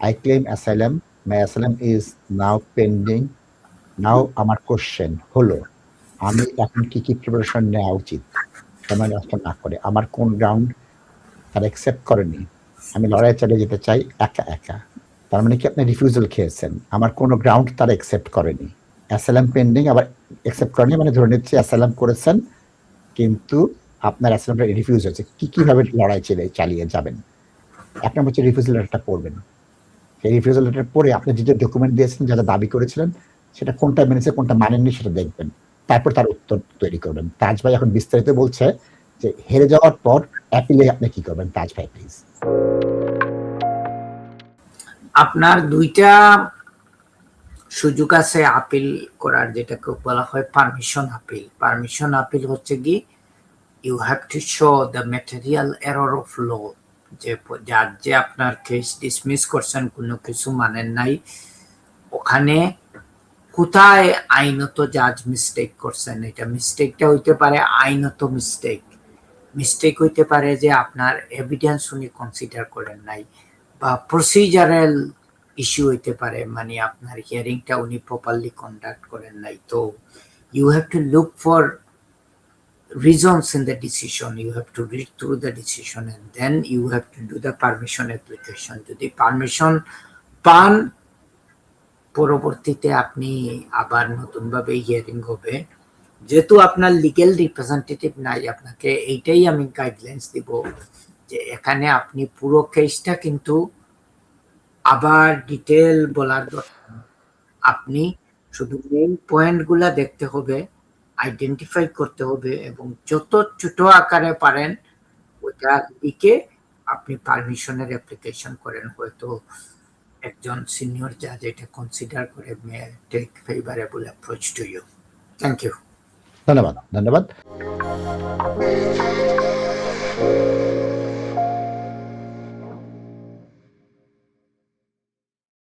I claim asylum. My asylum is now pending. Now আমার question হলো, আমি এখন কি প্রিপারেশন নেওয়া উচিত আমার রাষ্ট্র না করে? আমার কোন গ্রাউন্ড তারা অ্যাকসেপ্ট করেনি? আমি লড়াই চালিয়ে যেতে চাই একা একা। তার মানে কি আপনি রিফিউজাল খেয়েছেন? আমার কোনো গ্রাউন্ড তারা অ্যাকসেপ্ট করেনি। অ্যাসাইলাম পেন্ডিং আবার অ্যাকসেপ্ট করেনি, মানে ধরে নিচ্ছি অ্যাসাইলাম করেছেন কিন্তু আপনার অ্যাসাইলামটা রিফিউজ হয়েছে। কিভাবে লড়াই চালিয়ে যাবেন? এক নম্বর হচ্ছে রিফিউজাল লেটারটা পড়বেন। সেই রিফিউজাল লেটার পড়ে আপনি যে ডকুমেন্ট দিয়েছেন, যা দাবি করেছিলেন, সেটা কোনটা মেনেছে কোনটা মানেননি সেটা দেখবেন। তারপর তার উত্তর তৈরি করবেন। তাজ ভাই এখন বিস্তারিত বলছে যে হেরে যাওয়ার পর অ্যাপিলে আপনি কি করবেন। তাজ ভাই প্লিজ। আপনার দুইটা সুযোগ আছে আপিল করার, যেটাকে বলা হয় পারমিশন আপিল। পারমিশন আপিল হচ্ছে কি, you have to show the material error of law, যে জাজ যে আপনার কেস ডিসমিস করছেন কোনো কিছু মানেন নাই, ওখানে কোথায় আইনত জাজ মিস্টেক করছেন। এটা মিস্টেকটা হইতে পারে আইনত মিস্টেক হইতে পারে যে আপনার এভিডেন্স উনি কনসিডার করেন নাই, বা প্রসিজারাল ইস্যু হইতে পারে, মানে আপনার হিয়ারিংটা উনি প্রপারলি কন্ডাক্ট করেন নাই। তো you have to look for reasons in the decision. You have to read through the decision and then you have to do the permission application. যদি পারমিশন পান, পরবর্তীতে আপনি আবার নতুন ভাবে হিয়ারিং হবে। যেহেতু আপনার লিগ্যাল রিপ্রেজেন্টেটিভ নাই, আপনাকে এইটাই আমি গাইডলাইন্স দিব যে এখানে আপনি পুরো কেসটা কিন্তু আবার ডিটেল বলার দরকার। আপনি শুধু মেইন পয়েন্টগুলা দেখতে হবে, আইডেন্টিফাই করতে হবে, এবং যত ছোট আকারে পারেন ওটা লিখে আপনি পারমিশনের অ্যাপ্লিকেশন করেন। হয়তো একজন সিনিয়র জাজ এটা কনসিডার করে may take favourable approach to you. Thank you. ধন্যবাদ।